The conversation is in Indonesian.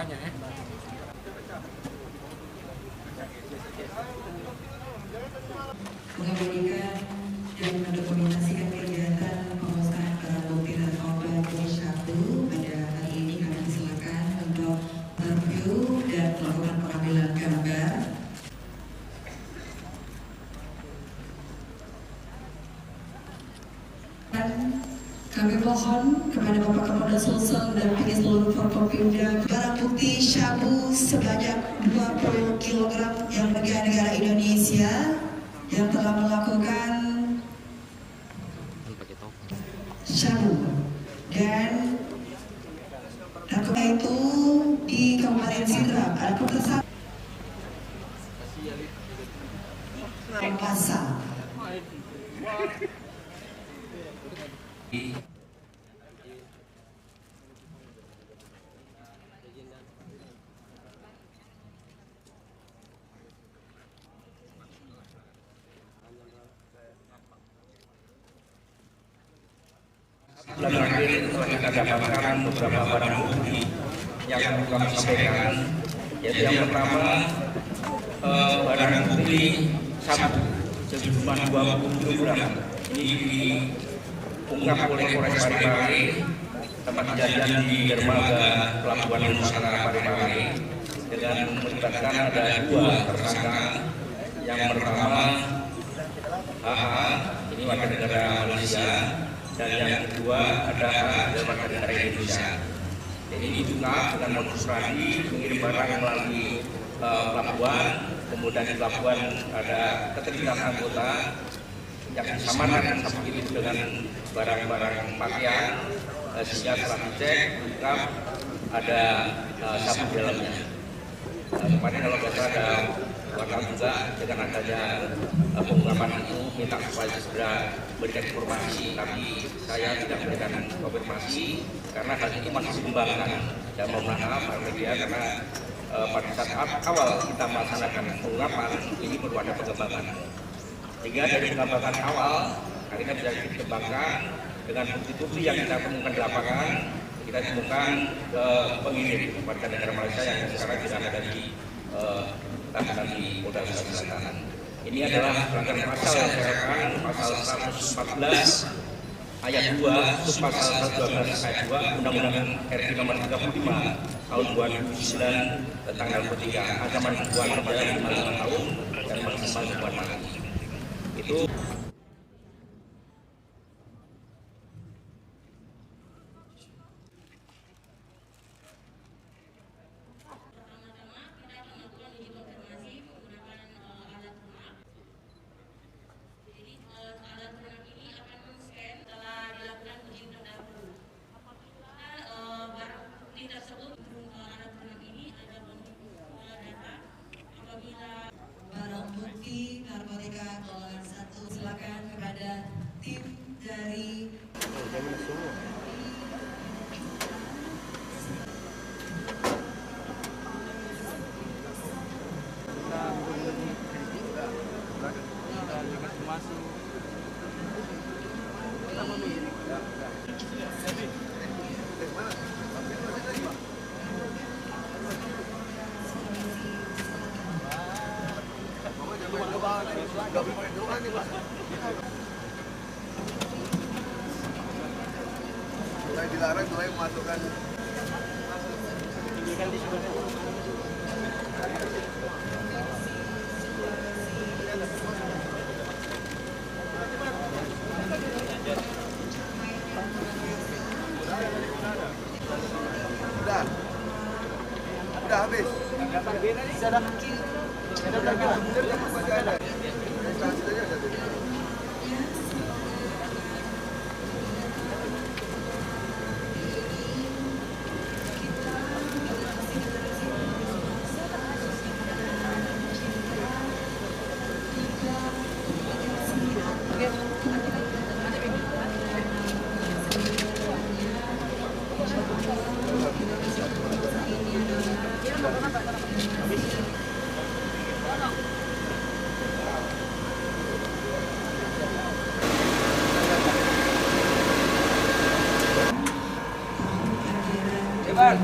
banyak ya. Mengamankan dan mendokumentasikan kegiatan pengusahaan barang bukti narkoba jenis sabu pada hari ini kami silakan untuk review dan melakukan pengambilan gambar. Dan kami mohon kepada Bapak Kapolda Sulsel dan pihak seluruh Forkopimda barang bukti sabu sebanyak 20 kg yang negara Indonesia yang telah melakukan sabu dan narkoba itu di Kabupaten Sidrap ada tersangka pasal. Bulan terakhir kita dapatkan beberapa barang bukti yang kami sampaikan, yaitu yang pertama barang bukti sabu sejumlah 20 kg. Ini diungkap oleh Polres Parepare, tempat kejadian di dermaga Pelabuhan Nusantara Parepare, dengan melibatkan ada dua tersangka. Yang pertama AA, ini warga negara Malaysia, dan yang kedua ada warga negara Indonesia. Jadi diduga dengan modus operandi mengirim barang melalui pelabuhan, kemudian di pelabuhan ada keterlibatan anggota yang disamakan sabu itu dengan barang-barang pakaian, sehingga setelah dicek lengkap ada sabu di dalamnya. Kemarin kalau nggak salah ada wartawan juga dengan adanya pengungkapan itu minta supaya segera berikan informasi, tapi saya tidak memberikan konfirmasi karena hal ini masih dikembangkan. Dan mohon maaf media karena pada saat awal kita melaksanakan pengungkapan ini perlu ada pengembangan. Sehingga dari pengembangan awal akhirnya bisa dikembangkan dengan bukti-bukti yang kita temukan di lapangan. Kita temukan pengirim warga negara Malaysia yang sekarang tidak ada di tahanan di Polda Sulawesi Selatan. Ini adalah pelanggaran pasal yang diterapkan pasal 114 ayat 2, subpasal 112 ayat 2 Undang-Undang RI nomor 35 tahun 2009 tentang narkotika, ancaman hukuman penjara 5 tahun dan maksimal hukuman mati. Itu barang bukti narkotika golongan 1 silakan kepada tim dari mulai dilarang, mulai memasukkan udah habis. Cepat.